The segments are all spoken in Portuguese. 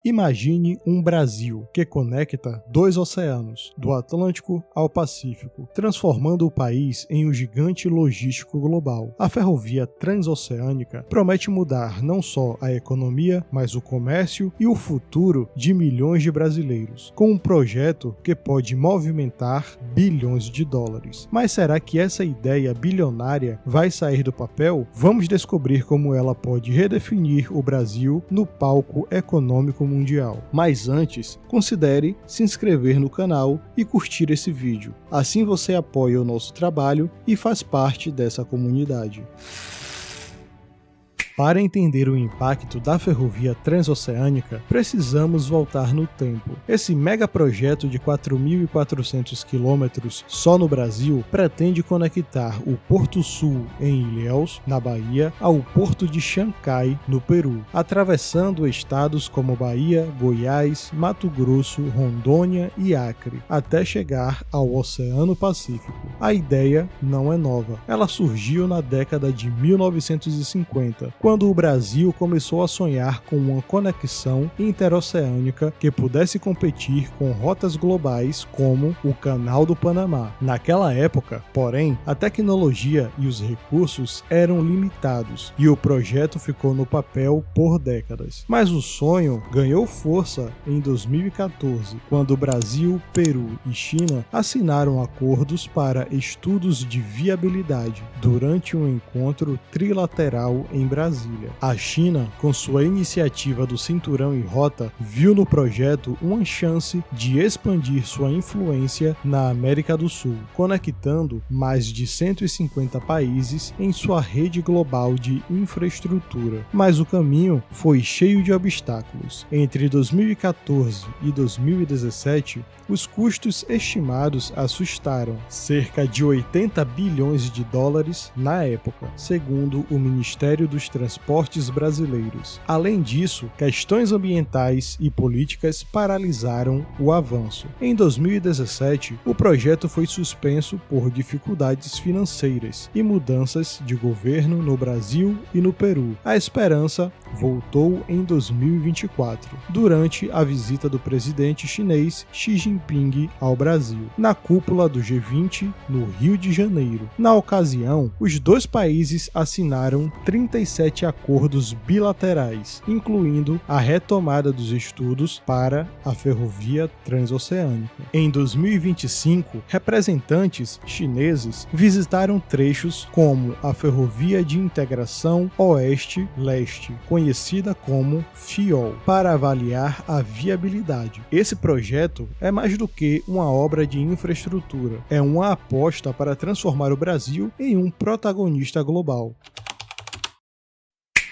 Imagine um Brasil que conecta dois oceanos, do Atlântico ao Pacífico, transformando o país em um gigante logístico global. A ferrovia transoceânica promete mudar não só a economia, mas o comércio e o futuro de milhões de brasileiros, com um projeto que pode movimentar bilhões de dólares. Mas será que essa ideia bilionária vai sair do papel? Vamos descobrir como ela pode redefinir o Brasil no palco econômico mundial. Mas antes, considere se inscrever no canal e curtir esse vídeo. Assim você apoia o nosso trabalho e faz parte dessa comunidade. Para entender o impacto da ferrovia transoceânica, precisamos voltar no tempo. Esse megaprojeto de 4.400 quilômetros só no Brasil pretende conectar o Porto Sul em Ilhéus, na Bahia, ao Porto de Chancay, no Peru, atravessando estados como Bahia, Goiás, Mato Grosso, Rondônia e Acre, até chegar ao Oceano Pacífico. A ideia não é nova. Ela surgiu na década de 1950, quando o Brasil começou a sonhar com uma conexão interoceânica que pudesse competir com rotas globais como o Canal do Panamá. Naquela época, porém, a tecnologia e os recursos eram limitados e o projeto ficou no papel por décadas. Mas o sonho ganhou força em 2014, quando o Brasil, Peru e China assinaram acordos para estudos de viabilidade durante um encontro trilateral em Brasília. A China, com sua iniciativa do Cinturão e Rota, viu no projeto uma chance de expandir sua influência na América do Sul, conectando mais de 150 países em sua rede global de infraestrutura. Mas o caminho foi cheio de obstáculos. Entre 2014 e 2017, os custos estimados assustaram, cerca de 80 bilhões de dólares na época, segundo o Ministério dos Transportes brasileiros. Além disso, questões ambientais e políticas paralisaram o avanço. Em 2017, o projeto foi suspenso por dificuldades financeiras e mudanças de governo no Brasil e no Peru. A esperança voltou em 2024, durante a visita do presidente chinês Xi Jinping ao Brasil, na cúpula do G20 no Rio de Janeiro. Na ocasião, os dois países assinaram 37 acordos bilaterais, incluindo a retomada dos estudos para a ferrovia transoceânica. Em 2025, representantes chineses visitaram trechos como a Ferrovia de Integração Oeste-Leste, conhecida como FIOL, para avaliar a viabilidade. Esse projeto é mais do que uma obra de infraestrutura, é uma aposta para transformar o Brasil em um protagonista global.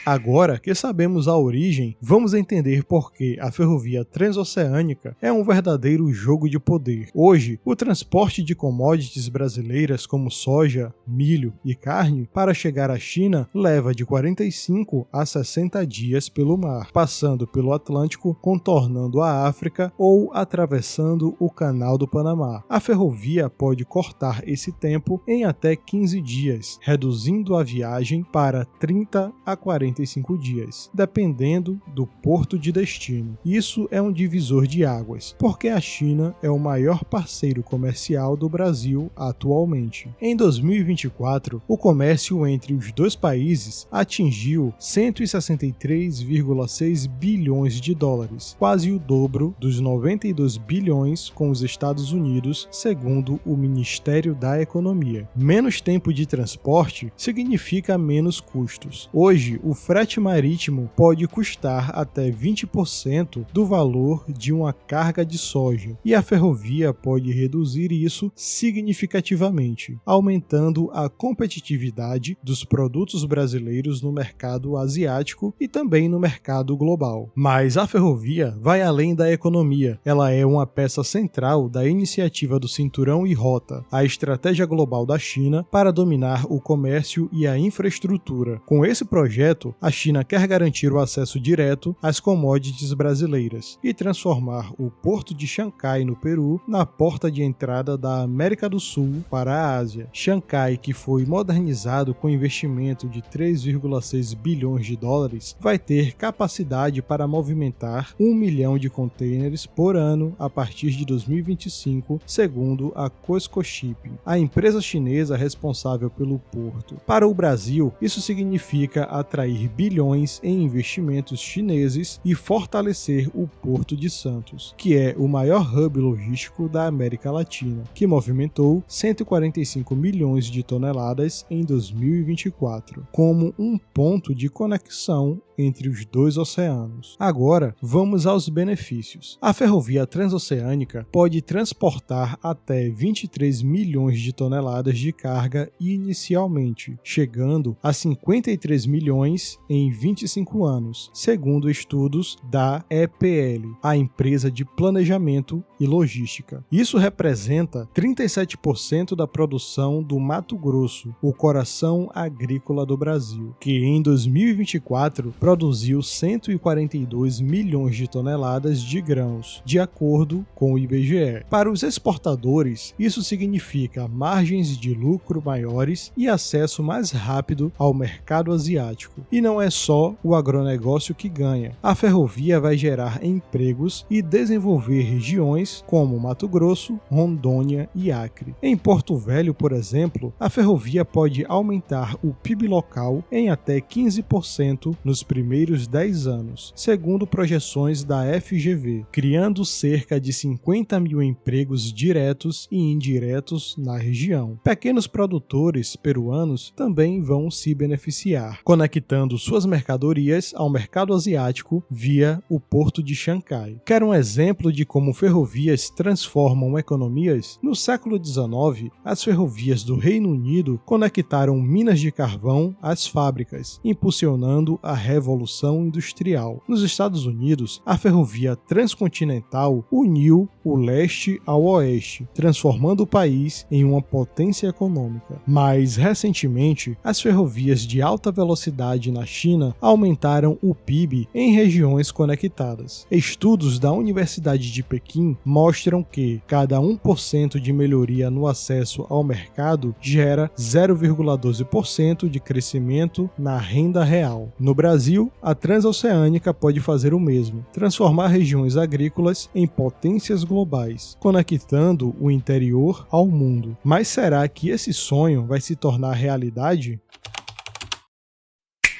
Agora que sabemos a origem, vamos entender por que a ferrovia transoceânica é um verdadeiro jogo de poder. Hoje, o transporte de commodities brasileiras como soja, milho e carne para chegar à China leva de 45 a 60 dias pelo mar, passando pelo Atlântico, contornando a África ou atravessando o Canal do Panamá. A ferrovia pode cortar esse tempo em até 15 dias, reduzindo a viagem para 30 a 45 dias, dependendo do porto de destino. Isso é um divisor de águas, porque a China é o maior parceiro comercial do Brasil atualmente. Em 2024, o comércio entre os dois países atingiu 163,6 bilhões de dólares, quase o dobro dos 92 bilhões com os Estados Unidos, segundo o Ministério da Economia. Menos tempo de transporte significa menos custos. Hoje, o frete marítimo pode custar até 20% do valor de uma carga de soja, e a ferrovia pode reduzir isso significativamente, aumentando a competitividade dos produtos brasileiros no mercado asiático e também no mercado global. Mas a ferrovia vai além da economia. Ela é uma peça central da iniciativa do Cinturão e Rota, a estratégia global da China para dominar o comércio e a infraestrutura. Com esse projeto, entanto, a China quer garantir o acesso direto às commodities brasileiras e transformar o Porto de Xangai, no Peru, na porta de entrada da América do Sul para a Ásia. Xangai, que foi modernizado com investimento de 3,6 bilhões de dólares, vai ter capacidade para movimentar 1 milhão de contêineres por ano a partir de 2025, segundo a COSCO Shipping, a empresa chinesa responsável pelo porto. Para o Brasil, isso significa atrair bilhões em investimentos chineses e fortalecer o Porto de Santos, que é o maior hub logístico da América Latina, que movimentou 145 milhões de toneladas em 2024, como um ponto de conexão entre os dois oceanos. Agora, vamos aos benefícios. A ferrovia transoceânica pode transportar até 23 milhões de toneladas de carga inicialmente, chegando a 53 milhões em 25 anos, segundo estudos da EPL, a empresa de planejamento e logística. Isso representa 37% da produção do Mato Grosso, o coração agrícola do Brasil, que em 2024 produziu 142 milhões de toneladas de grãos, de acordo com o IBGE. Para os exportadores, isso significa margens de lucro maiores e acesso mais rápido ao mercado asiático. E não é só o agronegócio que ganha. A ferrovia vai gerar empregos e desenvolver regiões como Mato Grosso, Rondônia e Acre. Em Porto Velho, por exemplo, a ferrovia pode aumentar o PIB local em até 15% nos primeiros 10 anos, segundo projeções da FGV, criando cerca de 50 mil empregos diretos e indiretos na região. Pequenos produtores peruanos também vão se beneficiar, conectando suas mercadorias ao mercado asiático via o Porto de Xangai. Quer um exemplo de como ferrovias transformam economias? No século XIX, as ferrovias do Reino Unido conectaram minas de carvão às fábricas, impulsionando a Revolução Industrial. Nos Estados Unidos, a ferrovia transcontinental uniu o leste ao oeste, transformando o país em uma potência econômica. Mais recentemente, as ferrovias de alta velocidade na China aumentaram o PIB em regiões conectadas. Estudos da Universidade de Pequim mostram que cada 1% de melhoria no acesso ao mercado gera 0,12% de crescimento na renda real. No Brasil, a transoceânica pode fazer o mesmo, transformar regiões agrícolas em potências globais, conectando o interior ao mundo. Mas será que esse sonho vai se tornar realidade?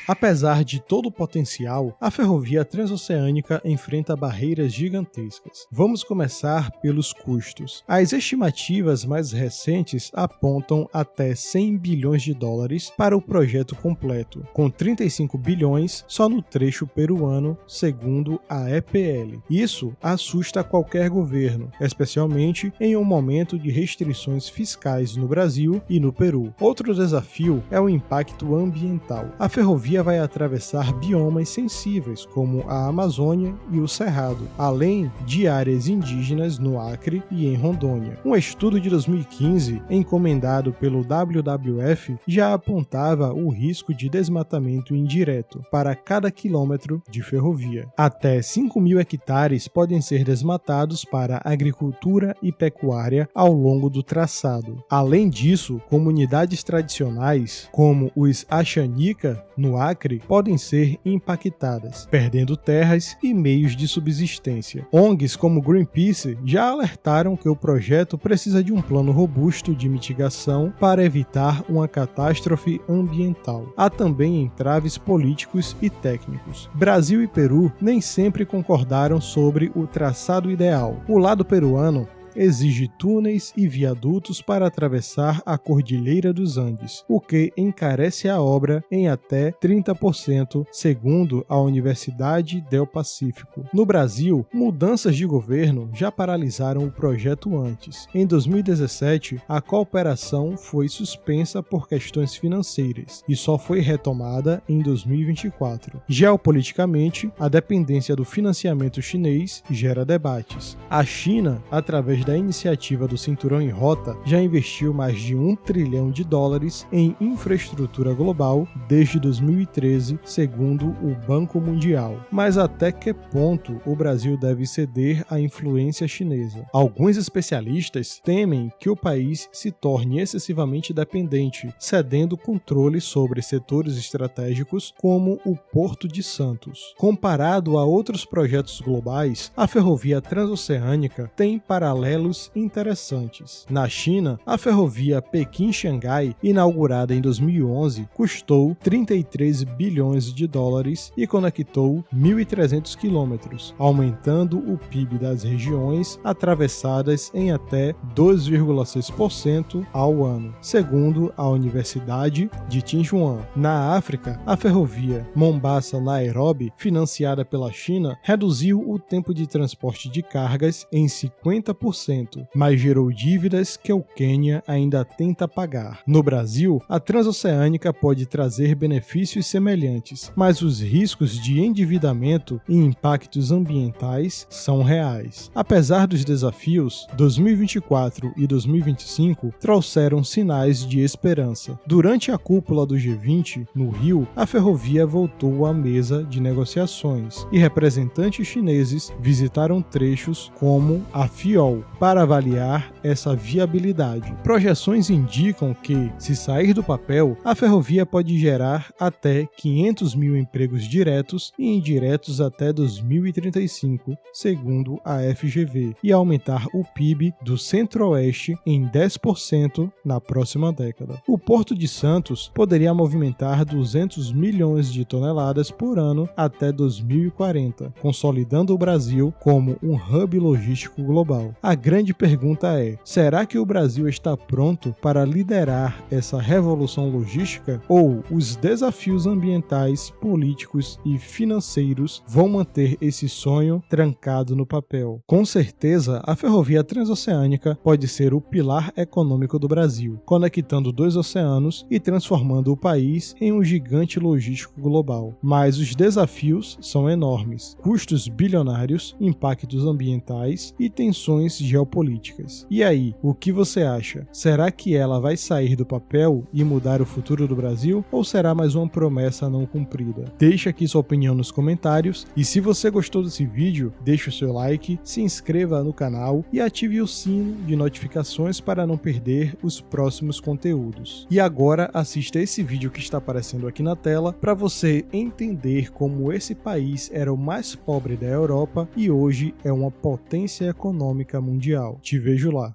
Apesar de todo o potencial, a ferrovia transoceânica enfrenta barreiras gigantescas. Vamos começar pelos custos. As estimativas mais recentes apontam até 100 bilhões de dólares para o projeto completo, com 35 bilhões só no trecho peruano, segundo a EPL. Isso assusta qualquer governo, especialmente em um momento de restrições fiscais no Brasil e no Peru. Outro desafio é o impacto ambiental. A ferrovia vai atravessar biomas sensíveis, como a Amazônia e o Cerrado, além de áreas indígenas no Acre e em Rondônia. Um estudo de 2015, encomendado pelo WWF, já apontava o risco de desmatamento indireto para cada quilômetro de ferrovia. Até 5.000 hectares podem ser desmatados para agricultura e pecuária ao longo do traçado. Além disso, comunidades tradicionais, como os Axanica, no Acre, podem ser impactadas, perdendo terras e meios de subsistência. ONGs como Greenpeace já alertaram que o projeto precisa de um plano robusto de mitigação para evitar uma catástrofe ambiental. Há também entraves políticos e técnicos. Brasil e Peru nem sempre concordaram sobre o traçado ideal. O lado peruano exige túneis e viadutos para atravessar a Cordilheira dos Andes, o que encarece a obra em até 30%, segundo a Universidade del Pacífico. No Brasil, mudanças de governo já paralisaram o projeto antes. Em 2017, a cooperação foi suspensa por questões financeiras e só foi retomada em 2024. Geopoliticamente, a dependência do financiamento chinês gera debates. A China, através da iniciativa do Cinturão em Rota, já investiu mais de US$ 1 trilhão em infraestrutura global desde 2013, segundo o Banco Mundial. Mas até que ponto o Brasil deve ceder à influência chinesa? Alguns especialistas temem que o país se torne excessivamente dependente, cedendo controle sobre setores estratégicos como o Porto de Santos. Comparado a outros projetos globais, a ferrovia transoceânica tem paralelos interessantes. Na China, a ferrovia Pequim-Xangai, inaugurada em 2011, custou US$ 33 bilhões e conectou 1.300 quilômetros, aumentando o PIB das regiões atravessadas em até 2,6% ao ano, segundo a Universidade de Tsinghua. Na África, a ferrovia Mombasa-Nairobi, financiada pela China, reduziu o tempo de transporte de cargas em 50%, mas gerou dívidas que o Quênia ainda tenta pagar. No Brasil, a transoceânica pode trazer benefícios semelhantes, mas os riscos de endividamento e impactos ambientais são reais. Apesar dos desafios, 2024 e 2025 trouxeram sinais de esperança. Durante a cúpula do G20, no Rio, a ferrovia voltou à mesa de negociações e representantes chineses visitaram trechos como a FIOL para avaliar essa viabilidade. Projeções indicam que, se sair do papel, a ferrovia pode gerar até 500 mil empregos diretos e indiretos até 2035, segundo a FGV, e aumentar o PIB do Centro-Oeste em 10% na próxima década. O Porto de Santos poderia movimentar 200 milhões de toneladas por ano até 2040, consolidando o Brasil como um hub logístico global. A grande pergunta é: será que o Brasil está pronto para liderar essa revolução logística, ou os desafios ambientais, políticos e financeiros vão manter esse sonho trancado no papel? Com certeza, a ferrovia transoceânica pode ser o pilar econômico do Brasil, conectando dois oceanos e transformando o país em um gigante logístico global. Mas os desafios são enormes: custos bilionários, impactos ambientais e tensões geopolíticas. E aí, o que você acha? Será que ela vai sair do papel e mudar o futuro do Brasil, ou será mais uma promessa não cumprida? Deixe aqui sua opinião nos comentários, e se você gostou desse vídeo, deixe o seu like, se inscreva no canal e ative o sino de notificações para não perder os próximos conteúdos. E agora assista esse vídeo que está aparecendo aqui na tela para você entender como esse país era o mais pobre da Europa e hoje é uma potência econômica mundial. Te vejo lá.